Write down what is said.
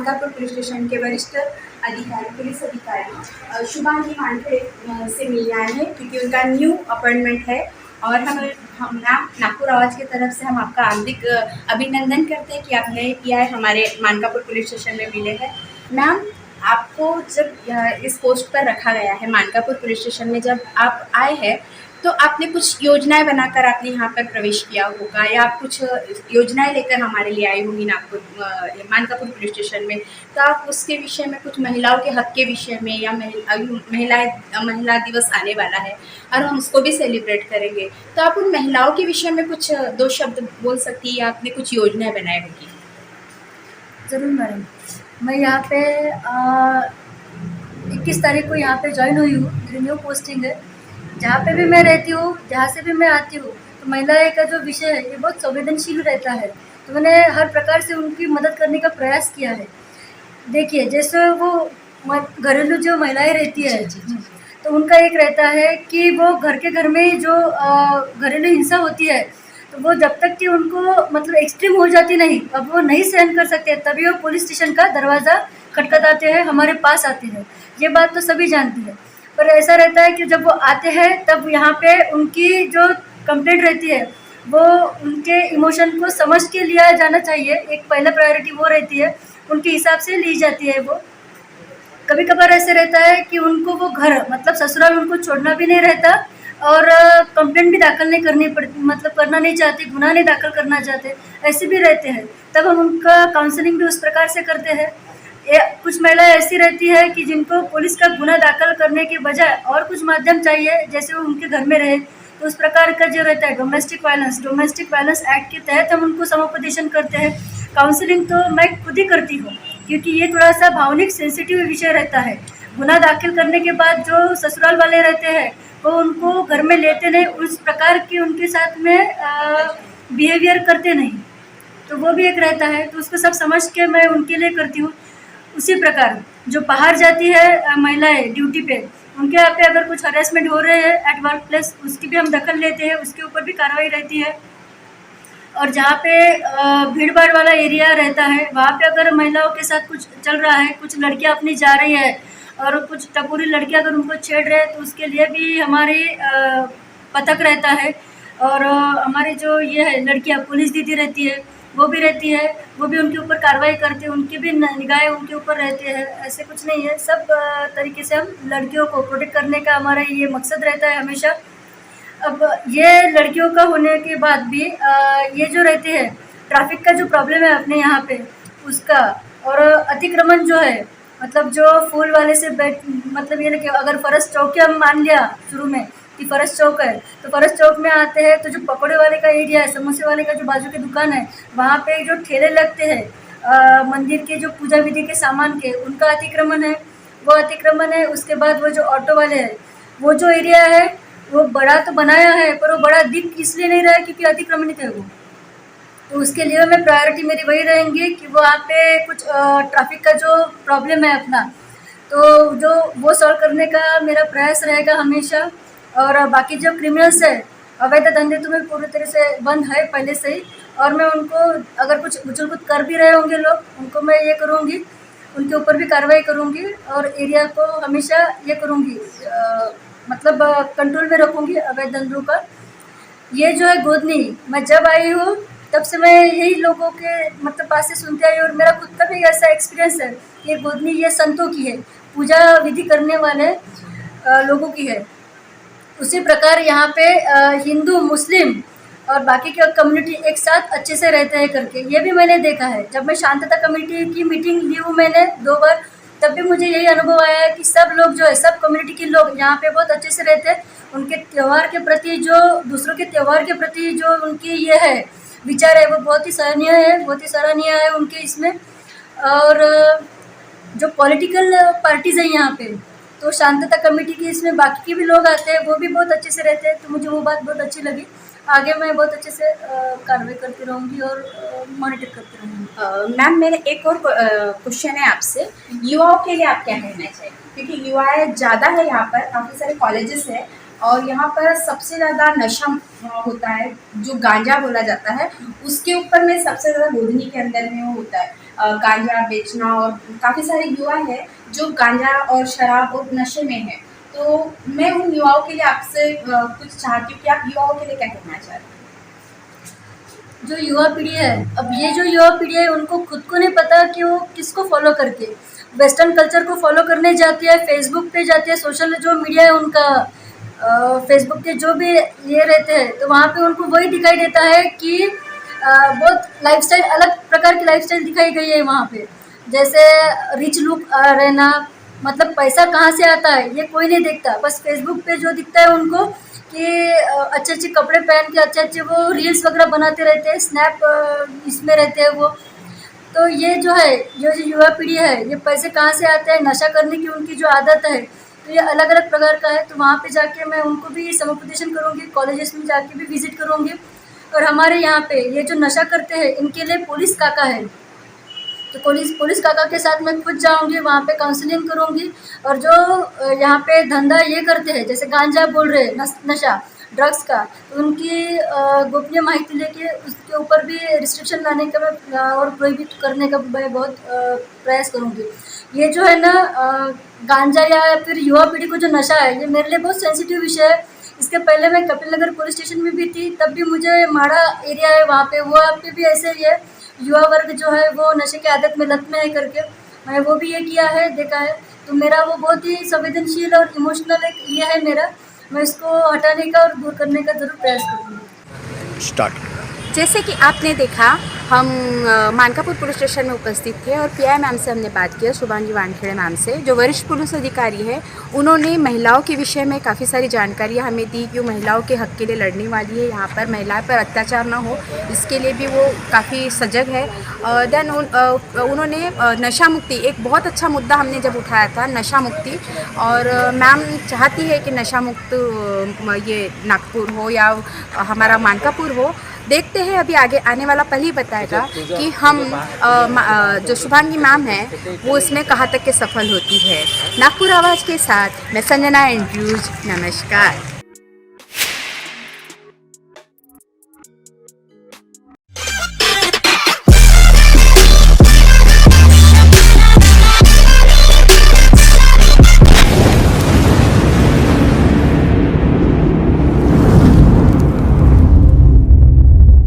Mankapur police station के वरिष्ठ अधिकारी, पुलिस अधिकारी शुभांगी मानखड़े से मिलने आए हैं, क्योंकि उनका न्यू अपॉइंटमेंट है। और हम नागपुर आवाज़ की तरफ से हम आपका हार्दिक अभिनंदन करते हैं कि आप नए पीआई हमारे मानकापुर पुलिस स्टेशन में मिले हैं। मैम, आपको जब इस पोस्ट पर रखा गया है मानकापुर पुलिस स्टेशन में, जब आप आए हैं तो आपने कुछ योजनाएं बनाकर आपने यहाँ पर प्रवेश किया होगा, या आप कुछ योजनाएं लेकर हमारे लिए आई होंगी नागपुर मानकापुर पुलिस स्टेशन में। तो आप उसके विषय में, कुछ महिलाओं के हक के विषय में, या महिला दिवस आने वाला है और हम उसको भी सेलिब्रेट करेंगे, तो आप उन महिलाओं के विषय में कुछ 2 शब्द बोल सकती है, या आपने कुछ योजनाएं बनाई होगी। ज़रूर मैडम, मैं यहाँ पे 21 तारीख को यहाँ पे ज्वाइन हुई हूँ। मेरी न्यू पोस्टिंग है। जहाँ पे भी मैं रहती हूँ, जहाँ से भी मैं आती हूँ, तो महिलाएं का जो विषय है ये बहुत संवेदनशील रहता है। तो मैंने हर प्रकार से उनकी मदद करने का प्रयास किया है। देखिए, जैसे वो घरेलू जो महिलाएं रहती है, तो उनका एक रहता है कि वो घर में जो घरेलू हिंसा होती है, तो वो जब तक कि उनको मतलब एक्सट्रीम हो जाती नहीं, अब वो नहीं सहन कर सकते, तभी वो पुलिस स्टेशन का दरवाज़ा खटखटाते हैं, हमारे पास आते हैं। ये बात तो सभी जानती है। पर ऐसा रहता है कि जब वो आते हैं तब यहाँ पे उनकी जो कंप्लेंट रहती है वो उनके इमोशन को समझ के लिया जाना चाहिए। एक पहला प्रायोरिटी वो रहती है, उनके हिसाब से ली जाती है। वो कभी कभार ऐसे रहता है कि उनको वो घर मतलब ससुराल उनको छोड़ना भी नहीं रहता, और कंप्लेंट भी दाखिल नहीं करनी पड़ती, मतलब करना नहीं चाहते, गुनाह नहीं दाखिल करना चाहते, ऐसे भी रहते हैं। तब हम उनका काउंसलिंग भी उस प्रकार से करते हैं। कुछ महिलाएं ऐसी रहती है कि जिनको पुलिस का गुनाह दाखिल करने के बजाय और कुछ माध्यम चाहिए, जैसे वो उनके घर में रहे, तो उस प्रकार का जो रहता है डोमेस्टिक वायलेंस एक्ट के तहत हम उनको समुपदेशन करते हैं। काउंसलिंग तो मैं खुद ही करती हूँ, क्योंकि ये थोड़ा सा भावनिक सेंसिटिव विषय रहता है। गुनाह दाखिल करने के बाद जो ससुराल वाले रहते हैं वो उनको घर में लेते नहीं, उस प्रकार की उनके साथ में बिहेवियर करते नहीं, तो वो भी एक रहता है। तो उसको सब समझ के मैं उनके लिए करती हूँ। उसी प्रकार जो बाहर जाती है महिलाएं ड्यूटी पे, उनके यहाँ पे अगर कुछ हरेसमेंट हो रहे हैं एट वर्क प्लेस, उसकी भी हम दखल लेते हैं, उसके ऊपर भी कार्रवाई रहती है। और जहाँ पे भीड़ भाड़ वाला एरिया रहता है, वहाँ पे अगर महिलाओं के साथ कुछ चल रहा है, कुछ लड़कियाँ अपनी जा रही है और कुछ टपोरी लड़कियाँ अगर उनको छेड़ रहे हैं, तो उसके लिए भी हमारी पथक रहता है। और हमारे जो ये है लड़कियाँ पुलिस दीदी रहती है, वो भी रहती है, वो भी उनके ऊपर कार्रवाई करती है, उनकी भी निगाहें उनके ऊपर रहती है। ऐसे कुछ नहीं है, सब तरीके से हम लड़कियों को प्रोटेक्ट करने का हमारा ये मकसद रहता है हमेशा। अब ये लड़कियों का होने के बाद भी ये जो रहते हैं ट्रैफिक का जो प्रॉब्लम है अपने यहाँ पे उसका, और अतिक्रमण जो है, मतलब जो फूल वाले से मतलब ये कि अगर फरस चौक हम मान लिया शुरू में कि फरस चौक है, तो फरस चौक में आते हैं तो जो पकौड़े वाले का एरिया है, समोसे वाले का जो बाजू की दुकान है, वहाँ पे जो ठेले लगते हैं मंदिर के जो पूजा विधि के सामान के, उनका अतिक्रमण है, वो अतिक्रमण है। उसके बाद वो जो ऑटो वाले हैं, वो जो एरिया है वो बड़ा तो बनाया है, पर वो बड़ा दिख इसलिए नहीं रहा है क्योंकि अतिक्रमणित है वो। तो उसके लिए मैं प्रायोरिटी मेरी वही रहेंगी कि वहाँ पे कुछ ट्रैफिक का जो प्रॉब्लम है अपना, तो जो वो सॉल्व करने का मेरा प्रयास रहेगा हमेशा। और बाकी जो क्रिमिनल्स है, अवैध धंधे तो मैं पूरी तरह से बंद है पहले से ही, और मैं उनको अगर कुछ उछल कूद कर भी रहे होंगे लोग, उनको मैं ये करूँगी, उनके ऊपर भी कार्रवाई करूँगी, और एरिया को हमेशा ये करूँगी मतलब कंट्रोल में रखूँगी अवैध धंधों का। ये जो है गोदनी, मैं जब आई हूँ तब से मैं यही लोगों के मतलब पास से सुनते आई, और मेरा खुद का भी ऐसा एक्सपीरियंस है कि गोदनी ये संतों की है, पूजा विधि करने वाले लोगों की है। उसी प्रकार यहाँ पे हिंदू मुस्लिम और बाकी के कम्युनिटी एक साथ अच्छे से रहते हैं करके, ये भी मैंने देखा है। जब मैं शांतता कमेटी की मीटिंग ली हूँ मैंने 2 बार, तब भी मुझे यही अनुभव आया है कि सब लोग जो है, सब कम्युनिटी के लोग यहाँ पे बहुत अच्छे से रहते हैं। उनके त्यौहार के प्रति जो दूसरों के त्यौहार के प्रति जो उनकी ये है विचार है, वो बहुत ही सराहनीय है, बहुत ही सराहनीय है उनके इसमें। और जो पॉलिटिकल पार्टीज़ हैं यहाँ पे, तो शांतता कमेटी की इसमें बाकी के भी लोग आते हैं, वो भी बहुत अच्छे से रहते हैं, तो मुझे वो बात बहुत अच्छी लगी। आगे मैं बहुत अच्छे से कार्रवाई करती रहूँगी और मॉनिटर करती रहूँगी। मैम, मेरा एक और क्वेश्चन है आपसे, युवाओं के लिए आप क्या कहना चाहिए, क्योंकि युवाएं ज़्यादा है यहाँ पर, काफ़ी सारे कॉलेजेस हैं, और यहाँ पर सबसे ज़्यादा नशा होता है, जो गांजा बोला जाता है, उसके ऊपर में सबसे ज़्यादा गोधनी के अंदर में वो होता है। गांजा बेचना, और काफ़ी सारे युवा हैं जो गांजा और शराब और नशे में हैं। तो मैं उन युवाओं के लिए आपसे कुछ चाहती हूँ कि आप युवाओं के लिए क्या कहना चाहते हैं? जो युवा पीढ़ी है, अब ये जो युवा पीढ़ी है उनको खुद को नहीं पता कि वो किसको फॉलो करके वेस्टर्न कल्चर को फॉलो करने जाती है, फेसबुक पे जाती है, सोशल जो मीडिया है उनका फेसबुक के जो भी ये रहते हैं तो वहाँ पे उनको वही दिखाई देता है कि बहुत लाइफस्टाइल अलग प्रकार की लाइफस्टाइल दिखाई गई है वहाँ पे। जैसे रिच लुक रहना, मतलब पैसा कहाँ से आता है ये कोई नहीं देखता, बस फेसबुक पे जो दिखता है उनको कि अच्छे अच्छे कपड़े पहन के अच्छे अच्छे वो रील्स वगैरह बनाते रहते हैं, स्नैप इसमें रहते हैं वो। तो ये जो है, ये जो युवा पीढ़ी है, ये पैसे कहाँ से आते हैं, नशा करने की उनकी जो आदत है, तो ये अलग अलग प्रकार का है। तो वहाँ पे जाके मैं उनको भी समुपदेशन करूँगी, कॉलेजेस में जाके भी विजिट करूँगी। और हमारे यहाँ पे ये जो नशा करते हैं इनके लिए पुलिस काका है, तो पुलिस काका के साथ मैं खुद जाऊंगी, वहाँ पे काउंसलिंग करूंगी। और जो यहाँ पे धंधा ये करते हैं, जैसे गांजा बोल रहे हैं, नशा ड्रग्स का, तो उनकी गोपनीय माहिती लेके उसके ऊपर भी रिस्ट्रिक्शन लाने का मैं और प्रोहिबिट करने का मैं बहुत प्रयास करूँगी। ये जो है ना गांजा या फिर युवा पीढ़ी को जो नशा है, ये मेरे लिए बहुत सेंसिटिव विषय है। इसके पहले मैं कपिल नगर पुलिस स्टेशन में भी थी, तब भी मुझे माड़ा एरिया है वहाँ पे, वो पे भी ऐसे ही है, युवा वर्ग जो है वो नशे की आदत में लत में है करके मैं वो भी ये किया है, देखा है। तो मेरा वो बहुत ही संवेदनशील और इमोशनल एक ये है मेरा, मैं इसको हटाने का और दूर करने का ज़रूर प्रयास करूँगी। स्टार्ट। जैसे कि आपने देखा, हम मानकापुर पुलिस स्टेशन में उपस्थित थे और पीआई मैम से हमने बात किया, शुभांगी वानखेड़े मैम से, जो वरिष्ठ पुलिस अधिकारी है। उन्होंने महिलाओं के विषय में काफ़ी सारी जानकारियाँ हमें दी कि वो महिलाओं के हक़ के लिए लड़ने वाली है, यहाँ पर महिलाओं पर अत्याचार ना हो इसके लिए भी वो काफ़ी सजग है। देन उन्होंने नशा मुक्ति, एक बहुत अच्छा मुद्दा हमने जब उठाया था, नशा मुक्ति, और मैम चाहती है कि नशा मुक्त ये नागपुर हो या हमारा मानकापुर हो। देखते हैं, अभी आगे आने वाला पल ही बताएगा कि हम जो शुभांगी मैम है वो इसमें कहाँ तक के सफल होती है। नागपुर आवाज़ के साथ मैं संजना एंड्रूज, नमस्कार।